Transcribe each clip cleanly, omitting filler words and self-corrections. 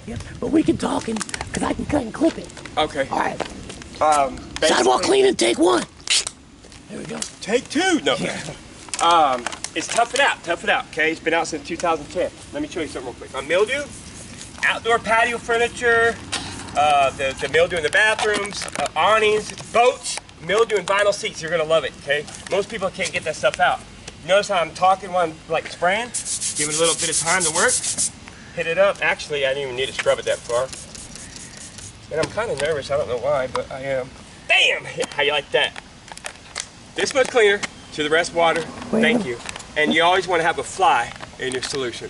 Yep, but we can talk because I can cut and clip it. Okay. All right. Sidewalk cleaning, take 1. There we go. Take 2. No. Yeah. It's Tuff-It out. Tuff-It out. Okay, it's been out since 2010. Let me show you something real quick. On Mildew, outdoor patio furniture, the mildew in the bathrooms, awnings, boats, mildew and vinyl seats. You're gonna love it. Okay. Most people can't get that stuff out. Notice how I'm talking while I'm like spraying. Give it a little bit of time to work. Hit it up. Actually, I didn't even need to scrub it that far. And I'm kind of nervous. I don't know why, but I am. Damn! How you like that? This much cleaner to the rest water. Thank you. And you always want to have a fly in your solution.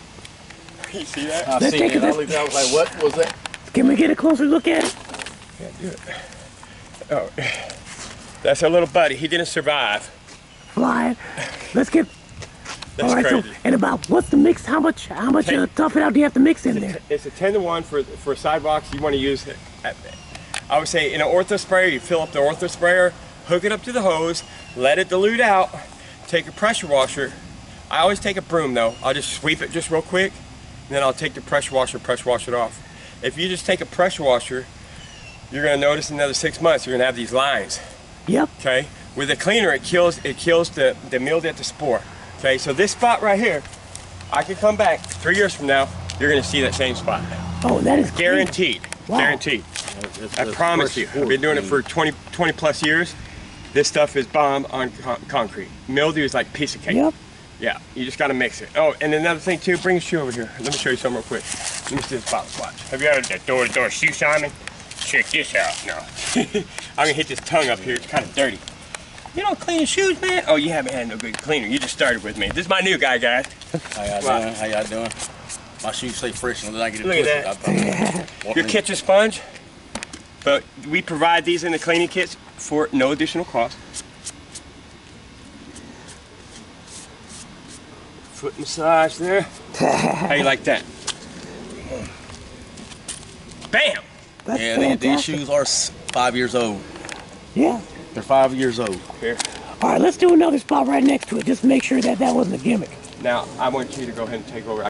You see that? I see it. I was like, what was that? Can we get a closer look at it? Can't do it. Oh, that's our little buddy. He didn't survive. Flying. Let's get. That's all right. crazy. So, and about what's the mix? How much Tuff-It out do you have to mix in there? It's a 10-to-1 for sidewalks. You want to use it. I would say in an ortho sprayer, you fill up the ortho sprayer, hook it up to the hose, let it dilute out, take a pressure washer. I always take a broom though. I'll just sweep it just real quick, and then I'll take the pressure washer wash it off. If you just take a pressure washer, you're gonna notice in another 6 months, you're gonna have these lines. Yep. Okay? With a cleaner, it kills the mildew at the spore. Okay, so this spot right here, I could come back 3 years from now, you're gonna see that same spot. Oh, that is guaranteed. Wow. Guaranteed. I promise you. I've been doing it for 20 plus years. This stuff is bomb on concrete. Mildew is like a piece of cake. Yep. Yeah, you just gotta mix it. Oh, and another thing too, bring a shoe over here. Let me show you something real quick. Let me see this bottle swatch. Have you heard that door-to-door shoe Simon? Check this out. No. I'm gonna hit this tongue up here. It's kind of dirty. You don't clean your shoes, man? Oh, you haven't had no good cleaner. You just started with me. This is my new guy, guys. How y'all doing? How y'all doing? My shoes stay fresh until I get it Look at that. Your kitchen sponge. But we provide these in the cleaning kits for no additional cost. Foot massage there. How you like that? Bam! That's yeah, these shoes are 5 years old. Yeah. They're 5 years old. Here. All right, let's do another spot right next to it. Just make sure that wasn't a gimmick. Now, I want you to go ahead and take over.